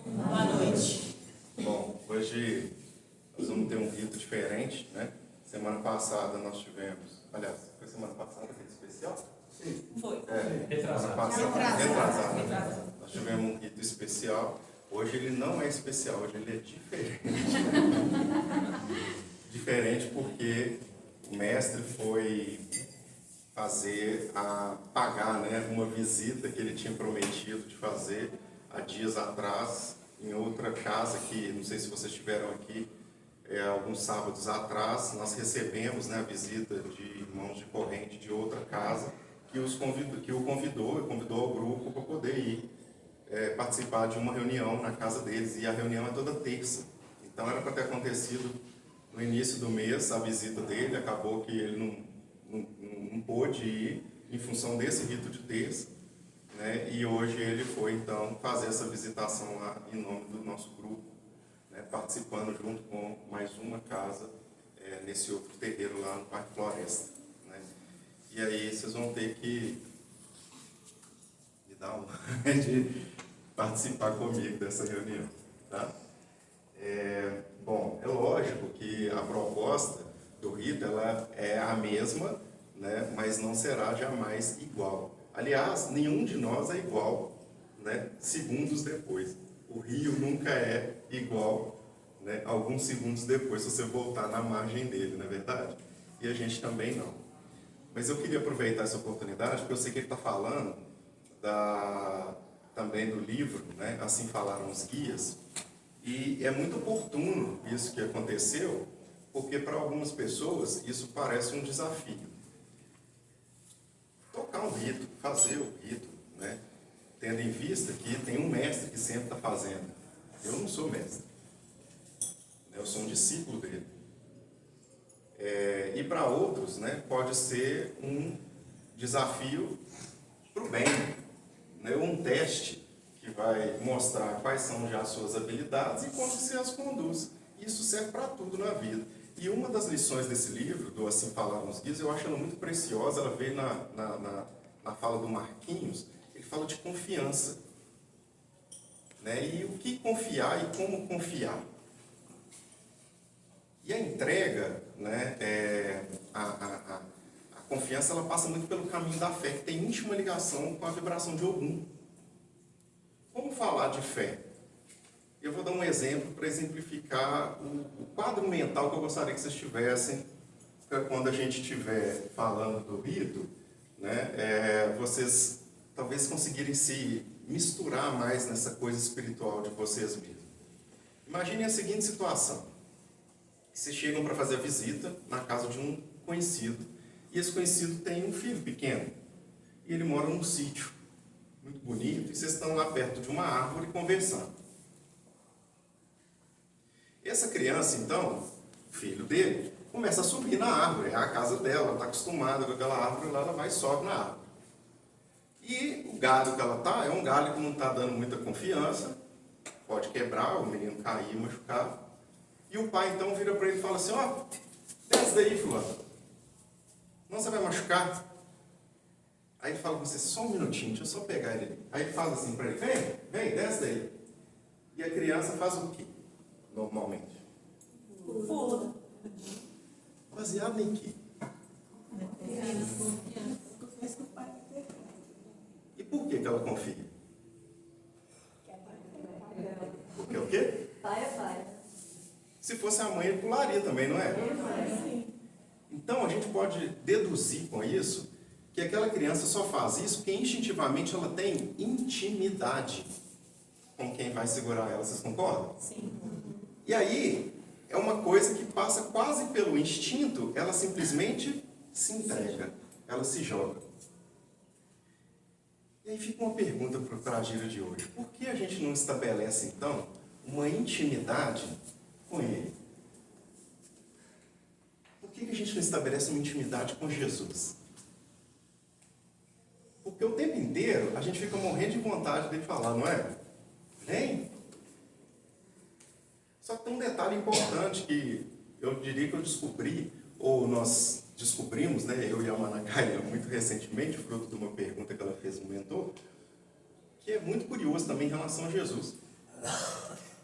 Boa noite. Bom, hoje nós vamos ter um rito diferente, né? Semana passada nós tivemos, aliás, foi semana passada aquele especial? Sim. Foi. Semana passada, retrasada. Nós tivemos um rito especial. Hoje ele não é especial, hoje ele é diferente. Diferente porque o mestre foi pagar, né, uma visita que ele tinha prometido de fazer há dias atrás em outra casa que, não sei se vocês estiveram aqui, alguns sábados atrás, nós recebemos, né, a visita de irmãos de corrente de outra casa que o convidou ao grupo para poder ir participar de uma reunião na casa deles, e a reunião é toda terça. Então era para ter acontecido no início do mês a visita dele, acabou que ele não pôde ir em função desse rito de terça, né? E hoje ele foi então fazer essa visitação lá em nome do nosso grupo, né? Participando junto com mais uma casa nesse outro terreiro lá no Parque Floresta, né? E aí vocês vão ter que me dar uma de participar comigo dessa reunião, tá? Bom, é lógico que a proposta do rito ela é a mesma, né, mas não será jamais igual. Aliás, nenhum de nós é igual, né, segundos depois. O rio nunca é igual, né, alguns segundos depois, se você voltar na margem dele, não é verdade? E a gente também não. Mas eu queria aproveitar essa oportunidade, porque eu sei que ele está falando também do livro, né, Assim Falaram os Guias, e é muito oportuno isso que aconteceu, porque para algumas pessoas isso parece um desafio. Tocar um rito, fazer o rito, né? Tendo em vista que tem um mestre que sempre está fazendo. Eu não sou mestre, eu sou um discípulo dele. E para outros, né, pode ser um desafio para o bem, né? Um teste que vai mostrar quais são já as suas habilidades e como você as conduz. Isso serve para tudo na vida. E uma das lições desse livro, do Assim Falaram os Guias, eu acho ela muito preciosa, ela veio na fala do Marquinhos, ele fala de confiança, né? E o que confiar e como confiar. E a entrega, né, a confiança, ela passa muito pelo caminho da fé, que tem íntima ligação com a vibração de Ogum. Como falar de fé? Eu vou dar um exemplo para exemplificar o quadro mental que eu gostaria que vocês tivessem quando a gente estiver falando do rito, né? Vocês talvez conseguirem se misturar mais nessa coisa espiritual de vocês mesmos. Imaginem a seguinte situação. Vocês chegam para fazer a visita na casa de um conhecido, e esse conhecido tem um filho pequeno, e ele mora num sítio muito bonito, e vocês estão lá perto de uma árvore conversando. Essa criança, então, filho dele, começa a subir na árvore, é a casa dela, está acostumada com aquela árvore, lá ela vai e sobe na árvore. E o galho que ela está, é um galho que não está dando muita confiança, pode quebrar, o menino cair, machucar. E o pai, então, vira para ele e fala assim, ó, desce daí, fulano, não você vai machucar. Aí ele fala com você, só um minutinho, deixa eu só pegar ele. Aí ele fala assim para ele, vem, desce daí. E a criança faz o quê, normalmente? Pula. Baseado em quê? E por que ela confia? Porque o quê? Pai é pai. Se fosse a mãe, ele pularia também, não é? Então, a gente pode deduzir com isso que aquela criança só faz isso porque instintivamente ela tem intimidade com quem vai segurar ela. Vocês concordam? Sim. E aí, é uma coisa que passa quase pelo instinto, ela simplesmente se entrega, ela se joga. E aí fica uma pergunta para a gira de hoje. Por que a gente não estabelece, então, uma intimidade com ele? Por que a gente não estabelece uma intimidade com Jesus? Porque o tempo inteiro a gente fica morrendo de vontade de falar, não é? Vem. Só que tem um detalhe importante que eu diria que eu descobri, ou nós descobrimos, né, eu e a Managaia, muito recentemente, fruto de uma pergunta que ela fez no mentor, que é muito curioso também em relação a Jesus.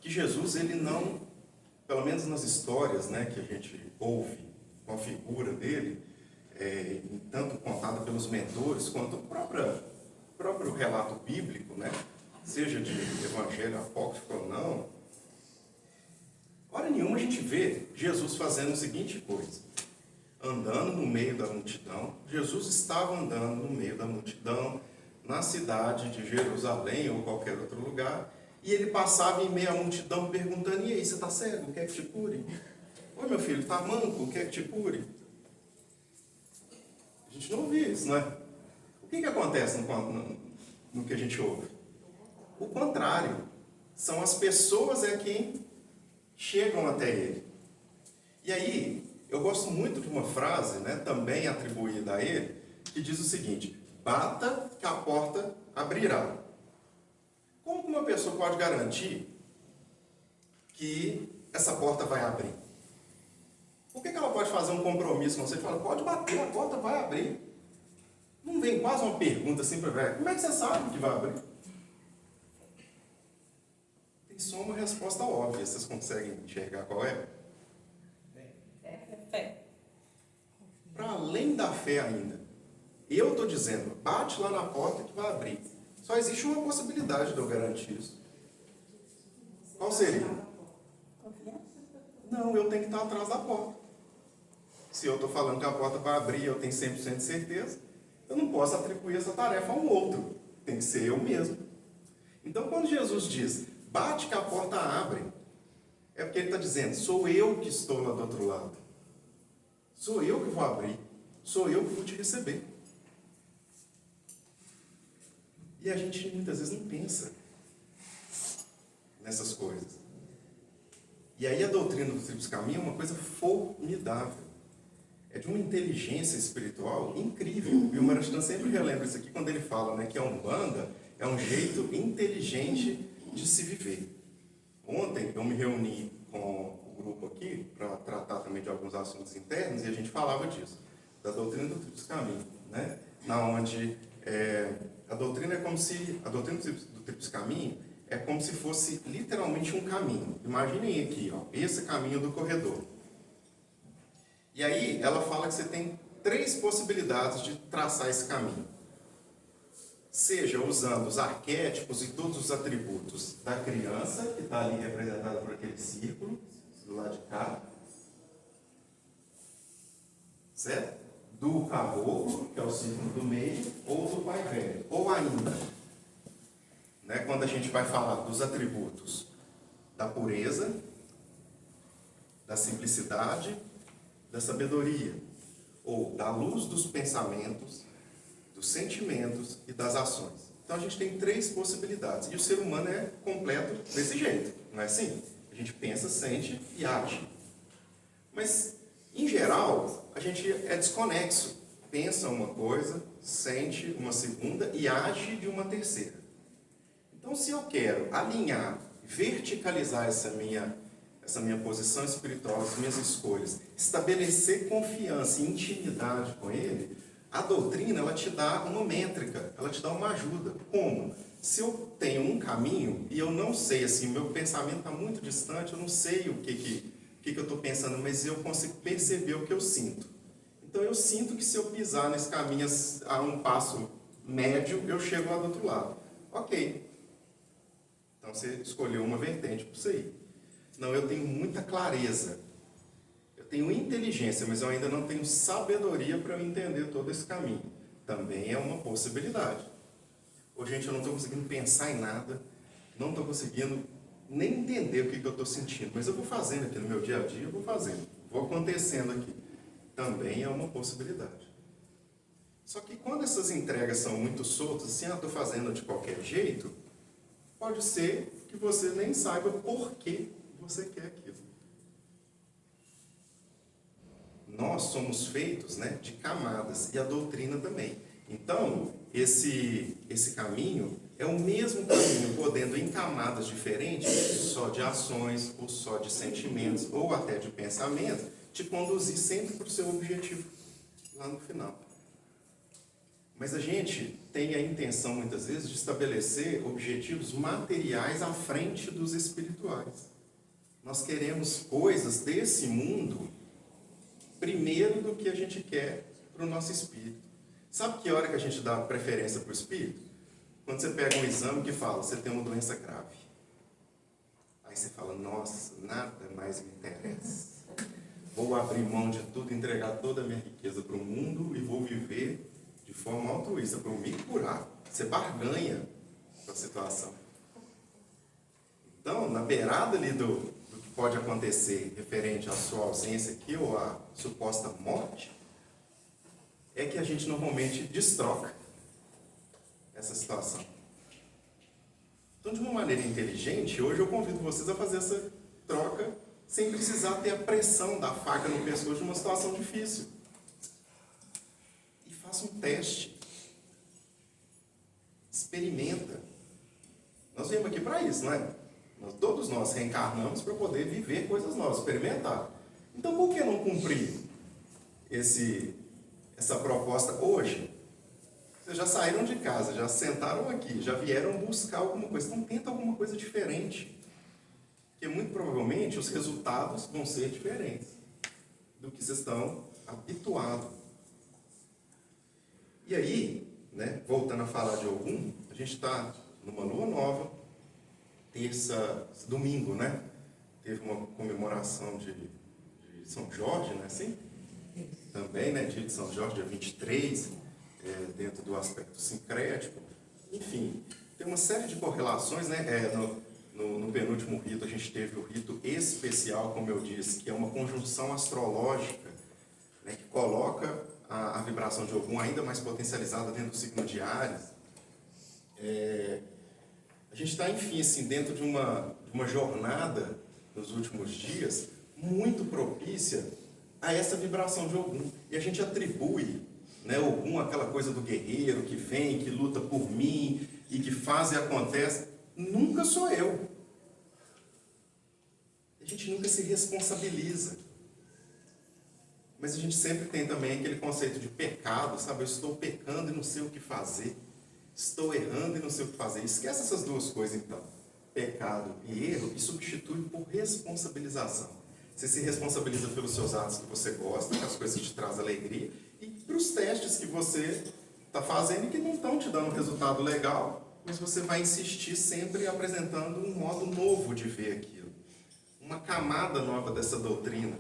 que Jesus, ele não, pelo menos nas histórias, né, que a gente ouve com a figura dele, tanto contada pelos mentores, quanto o próprio relato bíblico, né, seja de evangelho apócrifo ou não, hora nenhuma a gente vê Jesus fazendo a seguinte coisa: andando no meio da multidão. Jesus estava andando no meio da multidão, na cidade de Jerusalém ou qualquer outro lugar, e ele passava em meio à multidão perguntando: e aí, você está cego? Quer que te cure? Oi, meu filho, está manco? Quer que te cure? A gente não ouve isso, não é? O que acontece no que a gente ouve? O contrário. São as pessoas quem chegam até ele. E aí, eu gosto muito de uma frase, né, também atribuída a ele, que diz o seguinte: bata que a porta abrirá. Como uma pessoa pode garantir que essa porta vai abrir? Por que ela pode fazer um compromisso com você e falar: pode bater, a porta vai abrir? Não vem quase uma pergunta assim para ver: como é que você sabe que vai abrir? Tem só uma resposta óbvia. Vocês conseguem enxergar qual é? Fé. Para além da fé ainda. Eu estou dizendo: bate lá na porta que vai abrir. Só existe uma possibilidade de eu garantir isso. Qual seria? Não, eu tenho que estar atrás da porta. Se eu estou falando que a porta vai abrir, eu tenho 100% de certeza, eu não posso atribuir essa tarefa a um outro. Tem que ser eu mesmo. Então, quando Jesus diz: bate que a porta abre, é porque ele está dizendo: sou eu que estou lá do outro lado. Sou eu que vou abrir. Sou eu que vou te receber. E a gente muitas vezes não pensa nessas coisas. E aí a doutrina do Tríplice Caminho é uma coisa formidável. É de uma inteligência espiritual incrível. E o Marastan sempre relembra isso aqui quando ele fala, né, que a Umbanda é um jeito inteligente de se viver. Ontem eu me reuni com o grupo aqui para tratar também de alguns assuntos internos e a gente falava disso, da doutrina do Tríplice Caminho, né? Na onde a doutrina do Tríplice Caminho é como se fosse literalmente um caminho. Imaginem aqui, ó, esse caminho do corredor. E aí ela fala que você tem 3 possibilidades de traçar esse caminho. Seja usando os arquétipos e todos os atributos da criança, que está ali representada por aquele círculo, do lado de cá. Certo? Do caboclo, que é o círculo do meio, ou do pai velho. Ou ainda, né, quando a gente vai falar dos atributos da pureza, da simplicidade, da sabedoria, ou da luz dos pensamentos, dos sentimentos e das ações. Então a gente tem 3 possibilidades. E o ser humano é completo desse jeito, não é assim? A gente pensa, sente e age. Mas, em geral, a gente é desconexo. Pensa uma coisa, sente uma segunda e age de uma terceira. Então, se eu quero alinhar, verticalizar essa minha posição espiritual, as minhas escolhas, estabelecer confiança e intimidade com ele, a doutrina, ela te dá uma métrica, ela te dá uma ajuda. Como? Se eu tenho um caminho e eu não sei, assim, meu pensamento está muito distante, eu não sei o que eu estou pensando, mas eu consigo perceber o que eu sinto. Então, eu sinto que se eu pisar nesse caminho a um passo médio, eu chego lá do outro lado. Ok. Então, você escolheu uma vertente para isso aí. Não, eu tenho muita clareza. Eu tenho inteligência, mas eu ainda não tenho sabedoria para eu entender todo esse caminho. Também é uma possibilidade. Ô, gente, eu não estou conseguindo pensar em nada, não estou conseguindo nem entender o que eu estou sentindo, mas eu vou fazendo aqui no meu dia a dia, eu vou fazendo, vou acontecendo aqui. Também é uma possibilidade. Só que quando essas entregas são muito soltas, assim, eu estou fazendo de qualquer jeito, pode ser que você nem saiba por que você quer aquilo. Nós somos feitos, né, de camadas, e a doutrina também. Então, esse caminho é o mesmo caminho, podendo em camadas diferentes, só de ações, ou só de sentimentos, ou até de pensamentos, te conduzir sempre para o seu objetivo, lá no final. Mas a gente tem a intenção, muitas vezes, de estabelecer objetivos materiais à frente dos espirituais. Nós queremos coisas desse mundo primeiro do que a gente quer para o nosso espírito. Sabe que hora que a gente dá preferência para o espírito? Quando você pega um exame que fala, você tem uma doença grave. Aí você fala, nossa, nada mais me interessa. Vou abrir mão de tudo, entregar toda a minha riqueza para o mundo e vou viver de forma altruísta, para eu me curar. Você barganha com a situação. Então, na beirada ali do que pode acontecer referente à sua ausência aqui ou à suposta morte, é que a gente normalmente destroca essa situação. Então, de uma maneira inteligente, hoje eu convido vocês a fazer essa troca sem precisar ter a pressão da faca no pescoço de uma situação difícil. E faça um teste. Experimenta. Nós viemos aqui para isso, não é? Todos nós reencarnamos para poder viver coisas novas, experimentar. Então, por que não cumprir essa proposta hoje? Vocês já saíram de casa, já sentaram aqui, já vieram buscar alguma coisa. Então, tenta alguma coisa diferente. Porque, muito provavelmente, os resultados vão ser diferentes do que vocês estão habituados. E aí, né, voltando a falar de Ogum, a gente está numa lua nova, domingo, né? Teve uma comemoração de São Jorge, né? Assim? Também, né? Dia de São Jorge, dia 23, dentro do aspecto sincrético. Enfim, tem uma série de correlações, né? No penúltimo rito, a gente teve o rito especial, como eu disse, que é uma conjunção astrológica, né? Que coloca a vibração de Ogum ainda mais potencializada dentro do signo de Áries. A gente está, enfim, assim, dentro de uma jornada nos últimos dias muito propícia a essa vibração de Ogum. E a gente atribui, né, Ogum àquela coisa do guerreiro que vem, que luta por mim e que faz e acontece. Nunca sou eu. A gente nunca se responsabiliza. Mas a gente sempre tem também aquele conceito de pecado, sabe? Eu estou pecando e não sei o que fazer. Estou errando e não sei o que fazer. Esquece essas duas coisas, então. Pecado e erro, e substitui por responsabilização. Você se responsabiliza pelos seus atos que você gosta, pelas coisas que te trazem alegria, e para os testes que você está fazendo e que não estão te dando um resultado legal, mas você vai insistir sempre apresentando um modo novo de ver aquilo. Uma camada nova dessa doutrina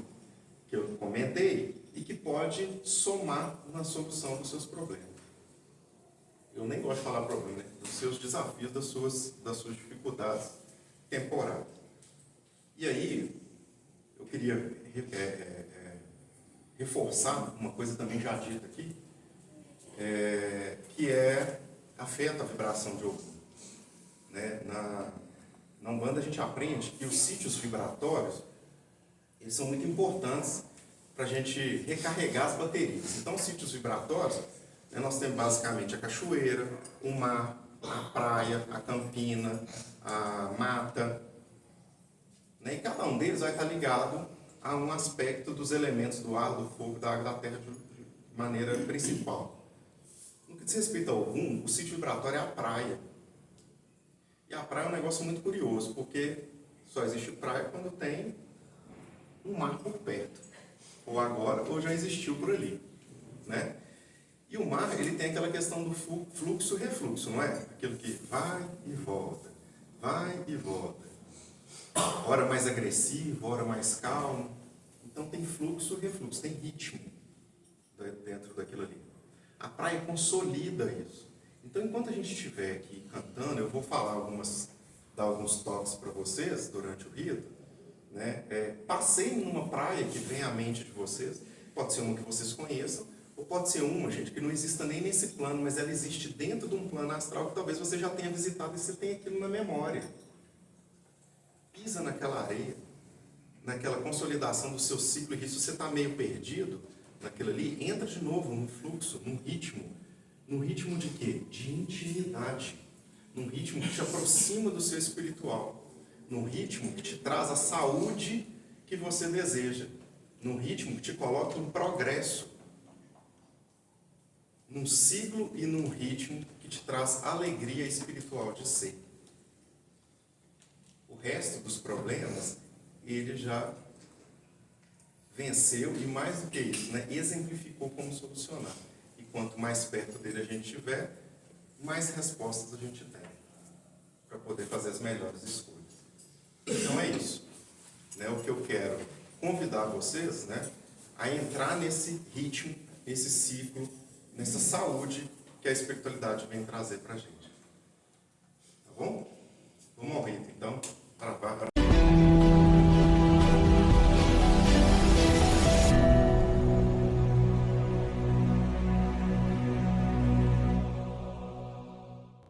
que eu comentei e que pode somar na solução dos seus problemas. Eu nem gosto de falar problema, né? Dos seus desafios, das suas dificuldades temporárias. E aí, eu queria reforçar uma coisa também já dita aqui, que afeta a vibração de Ogum. Né? Na Umbanda a gente aprende que os sítios vibratórios, eles são muito importantes para a gente recarregar as baterias. Então, os sítios vibratórios, nós temos basicamente a cachoeira, o mar, a praia, a campina, a mata. Né? E cada um deles vai estar ligado a um aspecto dos elementos do ar, do fogo, da água, da terra de maneira principal. No que diz respeito ao Ogum, o sítio vibratório é a praia. E a praia é um negócio muito curioso, porque só existe praia quando tem um mar por perto. Ou agora, ou já existiu por ali. Né? E o mar, ele tem aquela questão do fluxo e refluxo, não é? Aquilo que vai e volta, vai e volta. Hora mais agressivo, hora mais calmo. Então tem fluxo e refluxo, tem ritmo dentro daquilo ali. A praia consolida isso. Então, enquanto a gente estiver aqui cantando, eu vou falar dar alguns toques para vocês durante o rito. Né? Passeiem numa praia que vem à mente de vocês. Pode ser uma que vocês conheçam, ou pode ser uma, gente, que não exista nem nesse plano, mas ela existe dentro de um plano astral que talvez você já tenha visitado e você tenha aquilo na memória. Pisa naquela areia, naquela consolidação do seu ciclo, e se você está meio perdido naquilo ali, entra de novo num fluxo, num ritmo de quê? De intimidade, num ritmo que te aproxima do seu espiritual, num ritmo que te traz a saúde que você deseja, num ritmo que te coloca em progresso. num ciclo e num ritmo que te traz alegria espiritual de ser. O resto dos problemas, ele já venceu e mais do que isso, né, exemplificou como solucionar. E quanto mais perto dele a gente estiver, mais respostas a gente tem para poder fazer as melhores escolhas. Então é isso, né? O que eu quero convidar vocês, né, a entrar nesse ritmo, nesse ciclo, nessa saúde que a espiritualidade vem trazer para a gente.